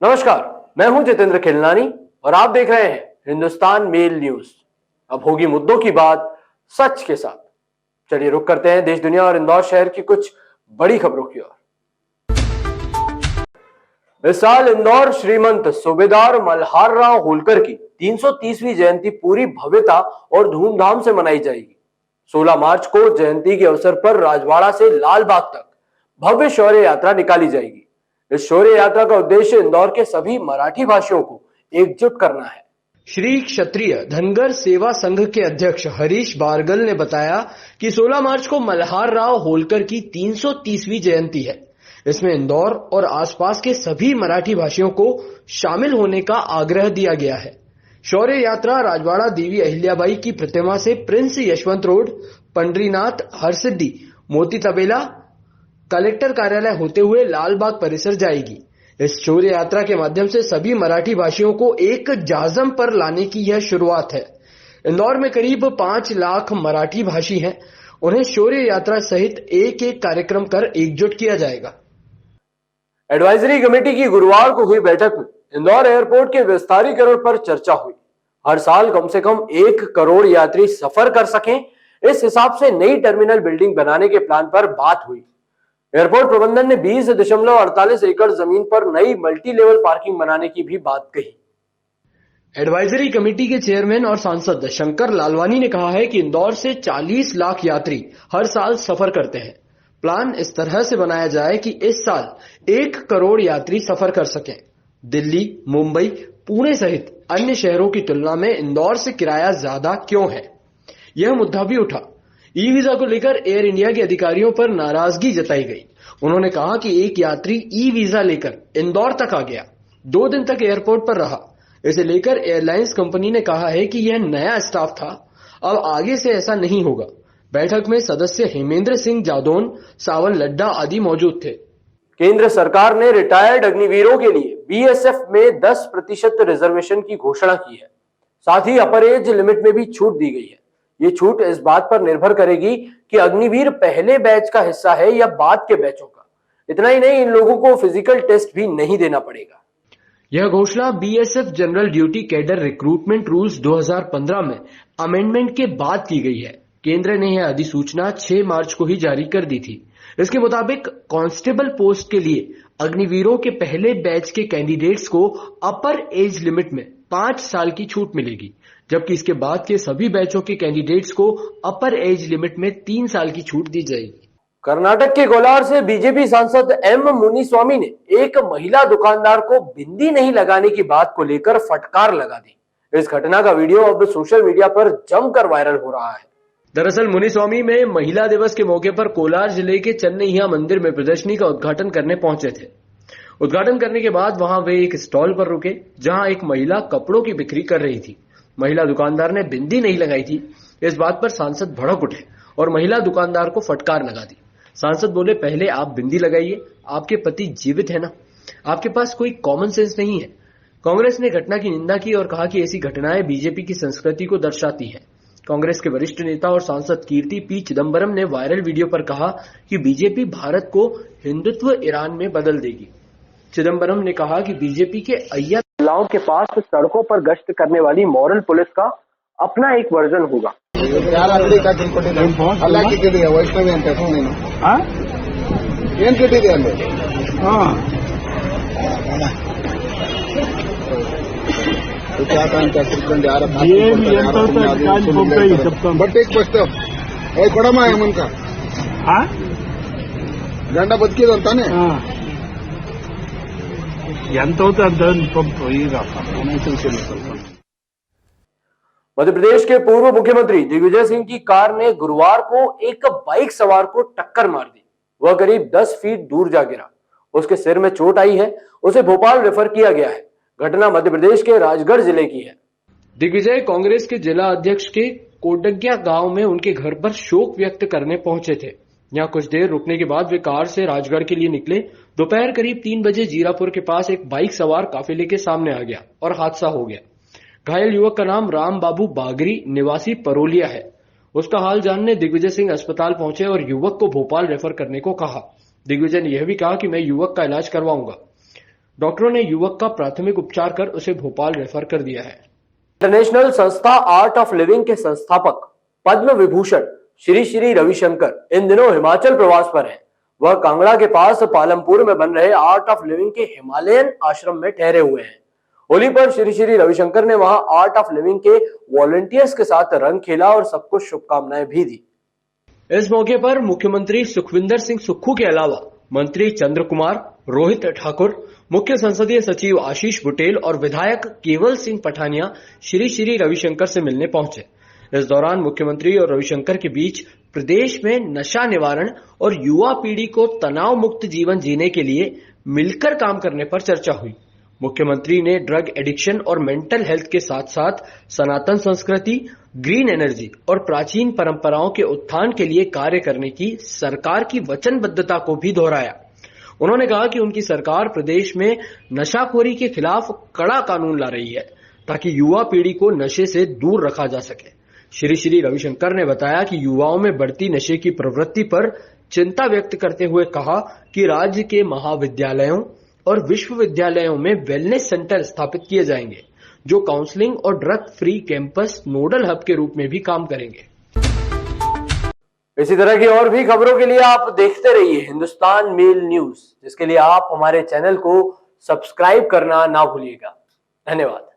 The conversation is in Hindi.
नमस्कार, मैं हूं जितेंद्र खिलनानी और आप देख रहे हैं हिंदुस्तान मेल न्यूज। अब होगी मुद्दों की बात सच के साथ। चलिए रुक करते हैं देश दुनिया और इंदौर शहर की कुछ बड़ी खबरों की ओर। इस साल इंदौर श्रीमंत सूबेदार मल्हार राव होलकर की 330वीं जयंती पूरी भव्यता और धूमधाम से मनाई जाएगी। 16 मार्च को जयंती के अवसर पर राजवाड़ा से लाल बाग तक भव्य शौर्य यात्रा निकाली जाएगी। इस शौर्य यात्रा का उद्देश्य इंदौर के सभी मराठी भाषियों को एकजुट करना है। श्री क्षत्रिय धनगर सेवा संघ के अध्यक्ष हरीश बारगल ने बताया कि 16 मार्च को मल्हार राव होलकर की 330वीं जयंती है। इसमें इंदौर और आसपास के सभी मराठी भाषियों को शामिल होने का आग्रह दिया गया है। शौर्य यात्रा राजवाड़ा देवी अहिल्याबाई की प्रतिमा से प्रिंस यशवंत रोड, पंडरीनाथ, हरसिद्धि, मोती तबेला, कलेक्टर कार्यालय होते हुए लालबाग परिसर जाएगी। इस शौर्य यात्रा के माध्यम से सभी मराठी भाषियों को एक जाजम पर लाने की यह शुरुआत है। इंदौर में करीब 5 लाख मराठी भाषी हैं। उन्हें शौर्य यात्रा सहित एक एक कार्यक्रम कर एकजुट किया जाएगा। एडवाइजरी कमेटी की गुरुवार को हुई बैठक में इंदौर एयरपोर्ट के विस्तारीकरण पर चर्चा हुई। हर साल कम से कम 1 करोड़ यात्री सफर कर सकें, इस हिसाब से नई टर्मिनल बिल्डिंग बनाने के प्लान पर बात हुई। एयरपोर्ट प्रबंधन ने 20.48 एकड़ जमीन पर नई मल्टी लेवल पार्किंग बनाने की भी बात कही। एडवाइजरी कमेटी के चेयरमैन और सांसद शंकर लालवानी ने कहा है कि इंदौर से 40 लाख यात्री हर साल सफर करते हैं। प्लान इस तरह से बनाया जाए कि इस साल 1 करोड़ यात्री सफर कर सकें। दिल्ली, मुंबई, पुणे सहित अन्य शहरों की तुलना में इंदौर से किराया ज्यादा क्यों है, यह मुद्दा भी उठा। ई वीजा को लेकर एयर इंडिया के अधिकारियों पर नाराजगी जताई गई। उन्होंने कहा कि एक यात्री ई वीजा लेकर इंदौर तक आ गया, 2 दिन तक एयरपोर्ट पर रहा। इसे लेकर एयरलाइंस कंपनी ने कहा है कि यह नया स्टाफ था, अब आगे से ऐसा नहीं होगा। बैठक में सदस्य हेमेंद्र सिंह जादौन, सावन लड्डा आदि मौजूद थे। केंद्र सरकार ने रिटायर्ड अग्निवीरों के लिए बीएसएफ में 10% रिजर्वेशन की घोषणा की है। साथ ही अपर एज लिमिट में भी छूट दी गई है। ये छूट इस बात पर निर्भर करेगी कि अग्निवीर पहले बैच का हिस्सा है या बाद के बैचों का। इतना ही नहीं, इन लोगों को फिजिकल टेस्ट भी नहीं देना पड़ेगा। यह घोषणा BSF general duty cadre recruitment rules 2015 में अमेंडमेंट के बाद की गई है। केंद्र ने यह अधिसूचना 6 मार्च को ही जारी कर दी थी। इसके मुताबिक कांस्टेबल पोस्ट के लिए अग्निवीरों के पहले बैच के कैंडिडेट्स को अपर एज लिमिट में 5 साल की छूट मिलेगी, जबकि इसके बाद के सभी बैचों के कैंडिडेट्स को अपर एज लिमिट में 3 साल की छूट दी जाएगी। कर्नाटक के कोलार से बीजेपी सांसद एम मुनिस्वामी ने एक महिला दुकानदार को बिंदी नहीं लगाने की बात को लेकर फटकार लगा दी। इस घटना का वीडियो अब सोशल मीडिया पर जमकर वायरल हो रहा है। दरअसल मुनिस्वामी में महिला दिवस के मौके पर कोलार जिले के चन्नैया मंदिर में प्रदर्शनी का उद्घाटन करने पहुंचे थे। उद्घाटन करने के बाद वहां वे एक स्टॉल पर रुके, जहां एक महिला कपड़ों की बिक्री कर रही थी। महिला दुकानदार ने बिंदी नहीं लगाई थी। इस बात पर सांसद भड़क उठे और महिला दुकानदार को फटकार लगा दी। सांसद बोले, पहले आप बिंदी लगाइए, आपके पति जीवित है ना, आपके पास कोई कॉमन सेंस नहीं है। कांग्रेस ने घटना की निंदा की और कहा कि ऐसी घटनाएं बीजेपी की संस्कृति को दर्शाती है। कांग्रेस के वरिष्ठ नेता और सांसद कीर्ति पी चिदम्बरम ने वायरल वीडियो पर कहा कि बीजेपी भारत को हिंदुत्व ईरान में बदल देगी। चिदम्बरम ने कहा कि बीजेपी के अय्या महिलाओं के पास सड़कों पर गश्त करने वाली मॉरल पुलिस का अपना एक वर्जन होगा। बट एक प्रश्न ಕೊಡಮ್ಮ ಹೇಮಂತ ಗಂಡ ಬದುಕಿದಂತಾನೆ मध्य प्रदेश के पूर्व मुख्यमंत्री दिग्विजय सिंह की कार ने गुरुवार को एक बाइक सवार को टक्कर मार दी। वह करीब 10 फीट दूर जा गिरा। उसके सिर में चोट आई है। उसे भोपाल रेफर किया गया है। घटना मध्य प्रदेश के राजगढ़ जिले की है। दिग्विजय कांग्रेस के जिला अध्यक्ष के कोडग्या गांव में उनके घर पर शोक व्यक्त करने पहुंचे थे। यहां कुछ देर रुकने के बाद वे कार से राजगढ़ के लिए निकले। दोपहर करीब 3 बजे जीरापुर के पास एक बाइक सवार काफिले के सामने आ गया और हादसा हो गया। घायल युवक का नाम राम बाबू बागरी निवासी परोलिया है। उसका हाल जानने दिग्विजय सिंह अस्पताल पहुंचे और युवक को भोपाल रेफर करने को कहा। दिग्विजय ने यह भी कहा कि मैं युवक का इलाज करवाऊंगा। डॉक्टरों ने युवक का प्राथमिक उपचार कर उसे भोपाल रेफर कर दिया है। इंटरनेशनल संस्था आर्ट ऑफ लिविंग के संस्थापक पद्म विभूषण श्री श्री रविशंकर इन दिनों हिमाचल प्रवास पर हैं। वह कांगड़ा के पास पालमपुर में बन रहे आर्ट ऑफ लिविंग के हिमालयन आश्रम में ठहरे हुए हैं। होली पर श्री श्री रविशंकर ने वहां आर्ट ऑफ लिविंग के वॉलंटियर्स के साथ रंग खेला और सबको शुभकामनाएं भी दी। इस मौके पर मुख्यमंत्री सुखविंदर सिंह सुक्खू के अलावा मंत्री चंद्र कुमार, रोहित ठाकुर, मुख्य संसदीय सचिव आशीष बुटेल और विधायक केवल सिंह पठानिया श्री श्री रविशंकर से मिलने पहुंचे। इस दौरान मुख्यमंत्री और रविशंकर के बीच प्रदेश में नशा निवारण और युवा पीढ़ी को तनाव मुक्त जीवन जीने के लिए मिलकर काम करने पर चर्चा हुई। मुख्यमंत्री ने ड्रग एडिक्शन और मेंटल हेल्थ के साथ साथ सनातन संस्कृति, ग्रीन एनर्जी और प्राचीन परंपराओं के उत्थान के लिए कार्य करने की सरकार की वचनबद्धता को भी दोहराया। उन्होंने कहा कि उनकी सरकार प्रदेश में नशाखोरी के खिलाफ कड़ा कानून ला रही है ताकि युवा पीढ़ी को नशे से दूर रखा जा सके। श्री श्री रविशंकर ने बताया कि युवाओं में बढ़ती नशे की प्रवृत्ति पर चिंता व्यक्त करते हुए कहा कि राज्य के महाविद्यालयों और विश्वविद्यालयों में वेलनेस सेंटर स्थापित किए जाएंगे जो काउंसलिंग और drug free campus nodal hub के रूप में भी काम करेंगे। इसी तरह की और भी खबरों के लिए आप देखते रहिए हिंदुस्तान मेल न्यूज, जिसके लिए आप हमारे चैनल को सब्सक्राइब करना ना भूलिएगा। धन्यवाद।